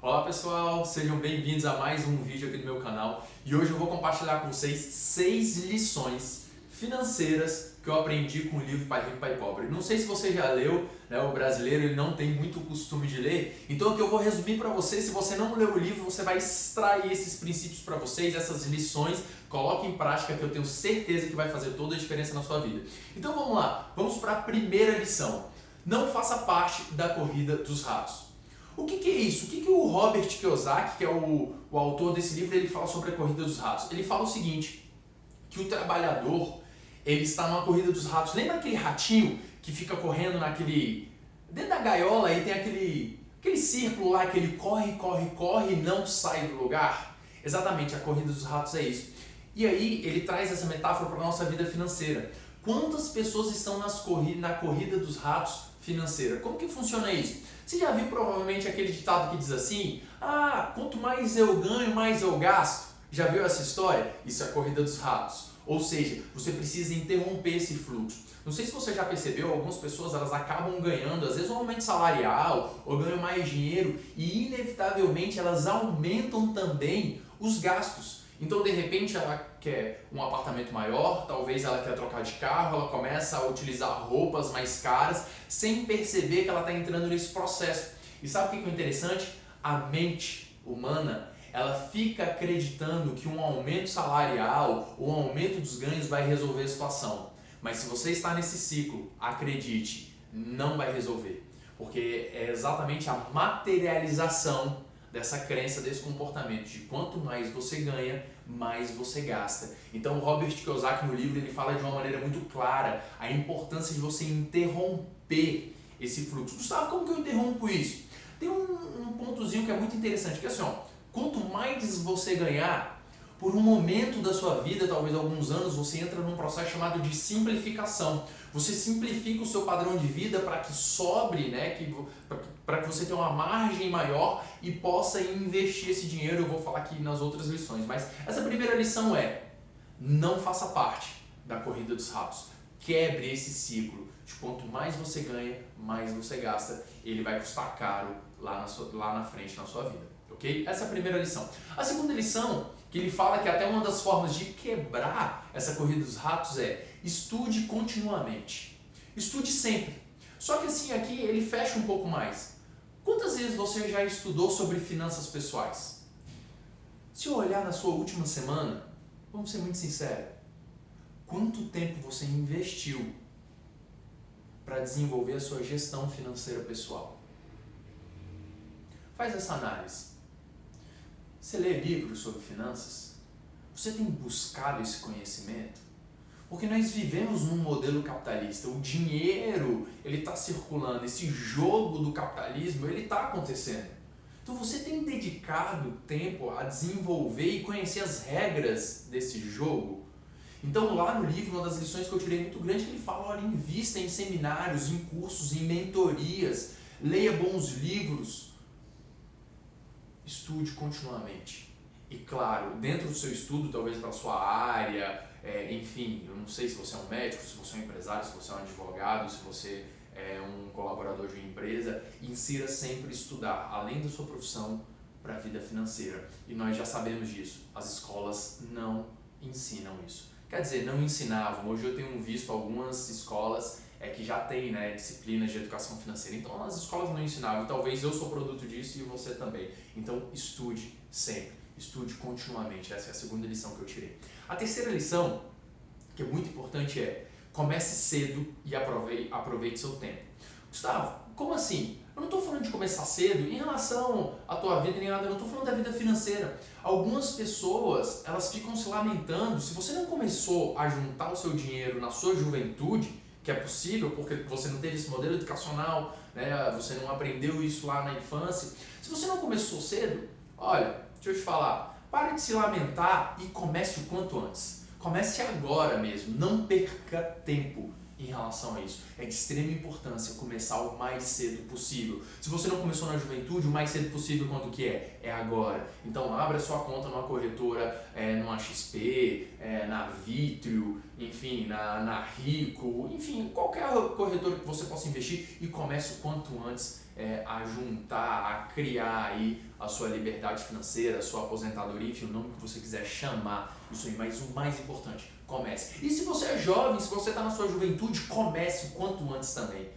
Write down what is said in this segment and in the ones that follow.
Olá pessoal, sejam bem-vindos a mais um vídeo aqui do meu canal e hoje eu vou compartilhar com vocês 6 lições financeiras que eu aprendi com o livro Pai Rico, Pai Pobre. Não sei se você já leu, né? O brasileiro ele não tem muito costume de ler, então aqui eu vou resumir para você. Se você não leu o livro, você vai extrair esses princípios para vocês, essas lições, coloque em prática que eu tenho certeza que vai fazer toda a diferença na sua vida. Então vamos lá, vamos para a primeira lição. Não faça parte da corrida dos ratos. O que é isso? O que o Robert Kiyosaki, que é o autor desse livro, ele fala sobre a corrida dos ratos? Ele fala o seguinte, que o trabalhador, ele está numa corrida dos ratos. Lembra aquele ratinho que fica correndo dentro da gaiola e tem aquele círculo lá que ele corre, corre, corre e não sai do lugar? Exatamente, a corrida dos ratos é isso. E aí ele traz essa metáfora para a nossa vida financeira. Quantas pessoas estão na corrida dos ratos financeira? Como que funciona isso? Você já viu provavelmente aquele ditado que diz assim: quanto mais eu ganho, mais eu gasto? Já viu essa história? Isso é a corrida dos ratos. Ou seja, você precisa interromper esse fluxo. Não sei se você já percebeu, algumas pessoas elas acabam ganhando, às vezes um aumento salarial, ou ganham mais dinheiro, e inevitavelmente elas aumentam também os gastos. Então, de repente, ela quer um apartamento maior, talvez ela quer trocar de carro, ela começa a utilizar roupas mais caras, sem perceber que ela está entrando nesse processo. E sabe o que é interessante? A mente humana, ela fica acreditando que um aumento salarial ou um aumento dos ganhos vai resolver a situação. Mas se você está nesse ciclo, acredite, não vai resolver. Porque é exatamente a materialização dessa crença, desse comportamento, de quanto mais você ganha, mais você gasta. Então o Robert Kiyosaki no livro ele fala de uma maneira muito clara a importância de você interromper esse fluxo. Gustavo, como que eu interrompo isso? Tem um pontozinho que é muito interessante, que é assim, quanto mais você ganhar, por um momento da sua vida, talvez alguns anos, você entra num processo chamado de simplificação. Você simplifica o seu padrão de vida para que sobre, né, para que você tenha uma margem maior e possa investir esse dinheiro. Eu vou falar aqui nas outras lições, mas essa primeira lição é: não faça parte da corrida dos ratos. Quebre esse ciclo de quanto mais você ganha, mais você gasta. Ele vai custar caro lá na frente na sua vida. Okay? Essa é a primeira lição. A segunda lição, que ele fala que até uma das formas de quebrar essa corrida dos ratos é: estude continuamente. Estude sempre. Só que assim, aqui ele fecha um pouco mais. Quantas vezes você já estudou sobre finanças pessoais? Se eu olhar na sua última semana, vamos ser muito sinceros, quanto tempo você investiu para desenvolver a sua gestão financeira pessoal? Faz essa análise. Você lê livros sobre finanças? Você tem buscado esse conhecimento? Porque nós vivemos num modelo capitalista. O dinheiro ele está circulando, esse jogo do capitalismo ele está acontecendo. Então você tem dedicado tempo a desenvolver e conhecer as regras desse jogo? Então lá no livro, uma das lições que eu tirei muito grande, que ele fala: olha, invista em seminários, em cursos, em mentorias, leia bons livros, estude continuamente. E claro, dentro do seu estudo, talvez para a sua área, enfim, eu não sei se você é um médico, se você é um empresário, se você é um advogado, se você é um colaborador de uma empresa, insira sempre estudar, além da sua profissão, para a vida financeira. E nós já sabemos disso, as escolas não ensinam isso. Quer dizer, não ensinavam. Hoje eu tenho visto algumas escolas que já tem, né, disciplinas de educação financeira. Então as escolas não ensinavam. Talvez eu sou produto disso e você também. Então estude sempre, estude continuamente. Essa é a segunda lição que eu tirei. A terceira lição, que é muito importante, é: comece cedo e aproveite seu tempo. Gustavo, como assim? Eu não estou falando de começar cedo em relação à tua vida nem nada, eu não estou falando da vida financeira. Algumas pessoas, elas ficam se lamentando, se você não começou a juntar o seu dinheiro na sua juventude, que é possível porque você não teve esse modelo educacional, né? Você não aprendeu isso lá na infância. Se você não começou cedo, olha, deixa eu te falar, pare de se lamentar e comece o quanto antes. Comece agora mesmo, não perca tempo em relação a isso. É de extrema importância começar o mais cedo possível. Se você não começou na juventude, o mais cedo possível quando que é? É agora. Então abra sua conta numa corretora, numa XP, na Vitrio, enfim, na Rico, enfim, qualquer corretora que você possa investir e comece o quanto antes a juntar, a criar aí a sua liberdade financeira, a sua aposentadoria, enfim, o nome que você quiser chamar, isso aí, mas o mais importante, comece. E se você é jovem, se você está na sua juventude, comece o quanto antes também.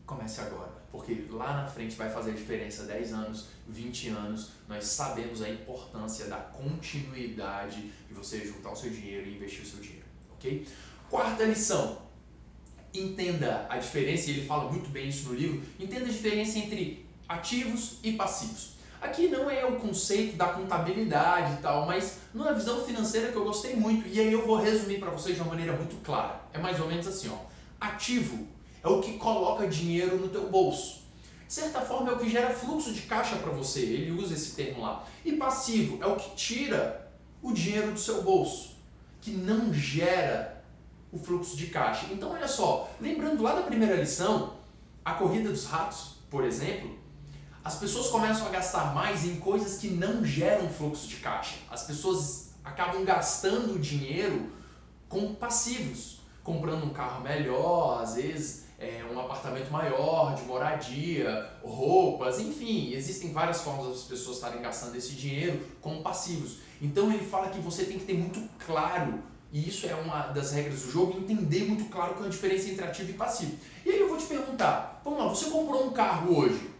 Comece agora, porque lá na frente vai fazer a diferença, 10 anos, 20 anos, nós sabemos a importância da continuidade de você juntar o seu dinheiro e investir o seu dinheiro, ok? Quarta lição, entenda a diferença, e ele fala muito bem isso no livro, entenda a diferença entre ativos e passivos. Aqui não é o conceito da contabilidade e tal, mas numa visão financeira que eu gostei muito, e aí eu vou resumir para vocês de uma maneira muito clara. É mais ou menos assim, ó. Ativo é o que coloca dinheiro no teu bolso. De certa forma é o que gera fluxo de caixa para você, ele usa esse termo lá. E passivo é o que tira o dinheiro do seu bolso, que não gera o fluxo de caixa. Então olha só, lembrando lá da primeira lição, a corrida dos ratos, por exemplo, as pessoas começam a gastar mais em coisas que não geram fluxo de caixa. As pessoas acabam gastando dinheiro com passivos, comprando um carro melhor, às vezes um apartamento maior, de moradia, roupas, enfim, existem várias formas das pessoas estarem gastando esse dinheiro com passivos. Então ele fala que você tem que ter muito claro, e isso é uma das regras do jogo, entender muito claro qual é a diferença entre ativo e passivo. E aí eu vou te perguntar, vamos lá, você comprou um carro hoje,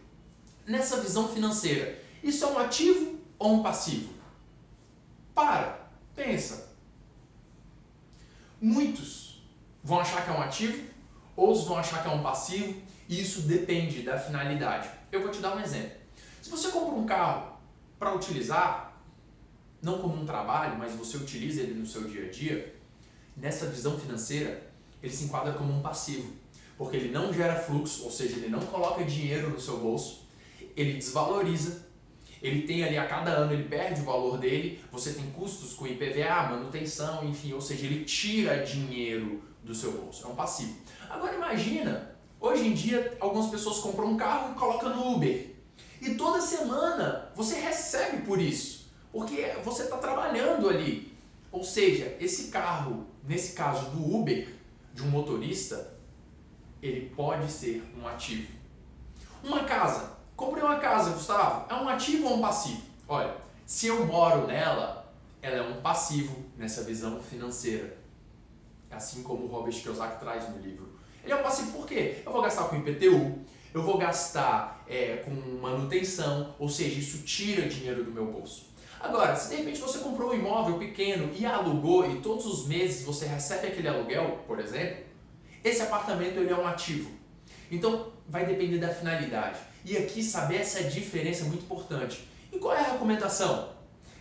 nessa visão financeira, isso é um ativo ou um passivo? Pensa. Muitos vão achar que é um ativo, outros vão achar que é um passivo, e isso depende da finalidade. Eu vou te dar um exemplo. Se você compra um carro para utilizar, não como um trabalho, mas você utiliza ele no seu dia a dia, nessa visão financeira, ele se enquadra como um passivo, porque ele não gera fluxo, ou seja, ele não coloca dinheiro no seu bolso, ele desvaloriza, ele tem ali a cada ano, ele perde o valor dele, você tem custos com IPVA, manutenção, enfim, ou seja, ele tira dinheiro do seu bolso, é um passivo. Agora imagina, hoje em dia algumas pessoas compram um carro e colocam no Uber, e toda semana você recebe por isso, porque você está trabalhando ali, ou seja, esse carro, nesse caso do Uber, de um motorista, ele pode ser um ativo. Uma casa. Comprei uma casa, Gustavo. É um ativo ou um passivo? Olha, se eu moro nela, ela é um passivo nessa visão financeira. Assim como o Robert Kiyosaki traz no livro. Ele é um passivo por quê? Eu vou gastar com IPTU, eu vou gastar com manutenção, ou seja, isso tira dinheiro do meu bolso. Agora, se de repente você comprou um imóvel pequeno e alugou e todos os meses você recebe aquele aluguel, por exemplo, esse apartamento ele é um ativo. Então, vai depender da finalidade. E aqui saber essa diferença é muito importante. E qual é a recomendação?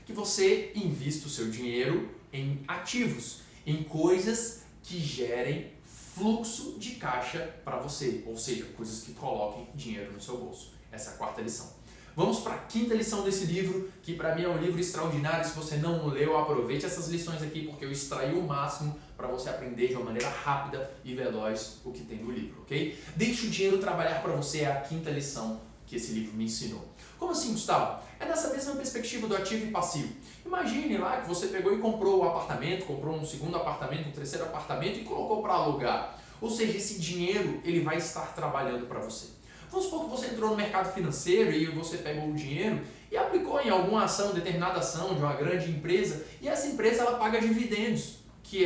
Que você invista o seu dinheiro em ativos, em coisas que gerem fluxo de caixa para você, ou seja, coisas que coloquem dinheiro no seu bolso. Essa é a quarta lição. Vamos para a quinta lição desse livro, que para mim é um livro extraordinário. Se você não leu, aproveite essas lições aqui, porque eu extraí o máximo para você aprender de uma maneira rápida e veloz o que tem no livro, ok? Deixe o dinheiro trabalhar para você, é a quinta lição que esse livro me ensinou. Como assim, Gustavo? É nessa mesma perspectiva do ativo e passivo. Imagine lá que você pegou e comprou um apartamento, comprou um segundo apartamento, um terceiro apartamento e colocou para alugar. Ou seja, esse dinheiro ele vai estar trabalhando para você. Vamos supor que você entrou no mercado financeiro e você pegou o dinheiro e aplicou em alguma ação, determinada ação de uma grande empresa, e essa empresa ela paga dividendos, que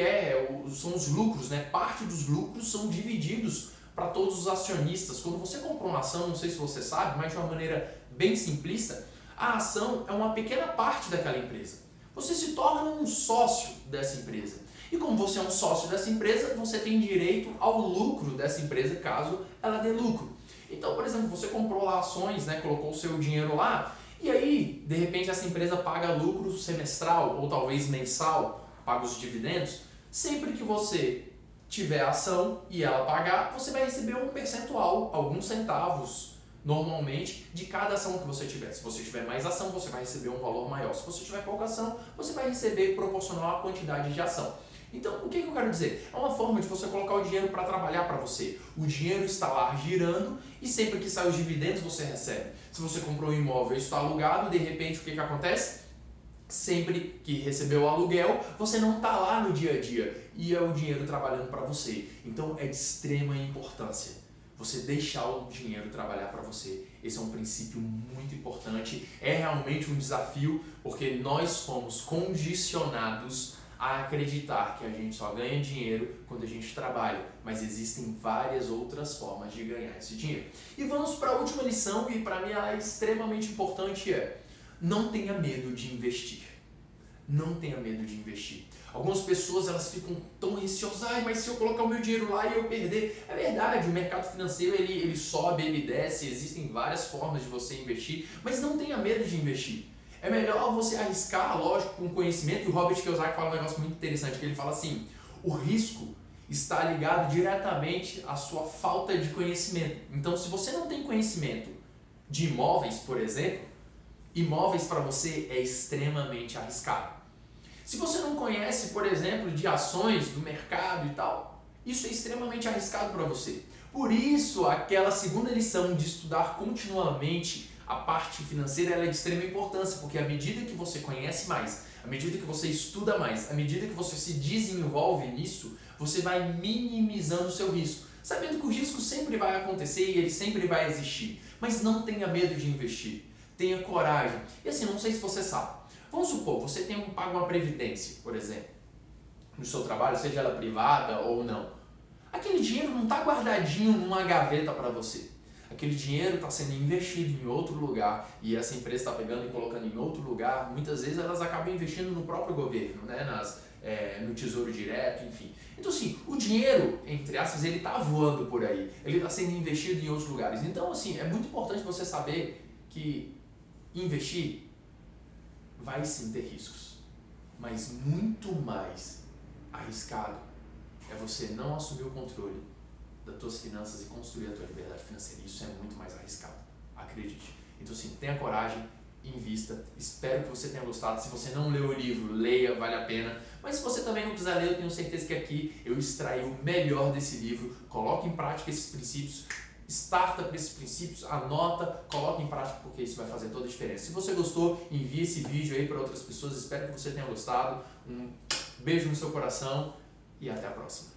são os lucros, né? Parte dos lucros são divididos para todos os acionistas. Quando você compra uma ação, não sei se você sabe, mas de uma maneira bem simplista, a ação é uma pequena parte daquela empresa. Você se torna um sócio dessa empresa. E como você é um sócio dessa empresa, você tem direito ao lucro dessa empresa, caso ela dê lucro. Então, por exemplo, você comprou lá ações, né, colocou o seu dinheiro lá, e aí, de repente, essa empresa paga lucro semestral ou talvez mensal, paga os dividendos. Sempre que você tiver ação e ela pagar, você vai receber um percentual, alguns centavos, normalmente, de cada ação que você tiver. Se você tiver mais ação, você vai receber um valor maior. Se você tiver pouca ação, você vai receber proporcional à quantidade de ação. Então, o que eu quero dizer? É uma forma de você colocar o dinheiro para trabalhar para você. O dinheiro está lá girando e sempre que sai os dividendos você recebe. Se você comprou um imóvel e está alugado, de repente o que acontece? Sempre que recebeu o aluguel, você não está lá no dia a dia e é o dinheiro trabalhando para você. Então, é de extrema importância você deixar o dinheiro trabalhar para você. Esse é um princípio muito importante, é realmente um desafio, porque nós fomos condicionados a acreditar que a gente só ganha dinheiro quando a gente trabalha, mas existem várias outras formas de ganhar esse dinheiro. E vamos para a última lição, e para mim ela é extremamente importante, não tenha medo de investir. Não tenha medo de investir. Algumas pessoas elas ficam tão receosas, mas se eu colocar o meu dinheiro lá e eu perder. É verdade, o mercado financeiro ele sobe, ele desce, existem várias formas de você investir, mas não tenha medo de investir. É melhor você arriscar, lógico, com conhecimento. E o Robert Kiyosaki fala um negócio muito interessante, que ele fala assim, o risco está ligado diretamente à sua falta de conhecimento. Então, se você não tem conhecimento de imóveis, por exemplo, imóveis para você é extremamente arriscado. Se você não conhece, por exemplo, de ações do mercado e tal, isso é extremamente arriscado para você. Por isso, aquela segunda lição de estudar continuamente a parte financeira ela é de extrema importância, porque à medida que você conhece mais, à medida que você estuda mais, à medida que você se desenvolve nisso, você vai minimizando o seu risco, sabendo que o risco sempre vai acontecer e ele sempre vai existir. Mas não tenha medo de investir, tenha coragem. E assim, não sei se você sabe, vamos supor, você paga uma previdência, por exemplo, no seu trabalho, seja ela privada ou não. Aquele dinheiro não está guardadinho numa gaveta para você. Aquele dinheiro está sendo investido em outro lugar e essa empresa está pegando e colocando em outro lugar. Muitas vezes elas acabam investindo no próprio governo, né? No Tesouro Direto, enfim. Então assim, o dinheiro, entre aspas, ele está voando por aí. Ele está sendo investido em outros lugares. Então assim, é muito importante você saber que investir vai sim ter riscos, mas muito mais arriscado é você não assumir o controle das tuas finanças e construir a tua liberdade financeira. Isso é muito mais arriscado, acredite. Então assim, tenha coragem, invista. Espero que você tenha gostado. Se você não leu o livro, leia, vale a pena. Mas se você também não quiser ler, eu tenho certeza que aqui eu extraí o melhor desse livro. Coloque em prática esses princípios. Starta para esses princípios, anota, coloque em prática porque isso vai fazer toda a diferença. Se você gostou, envie esse vídeo aí para outras pessoas. Espero que você tenha gostado. Um beijo no seu coração e até a próxima.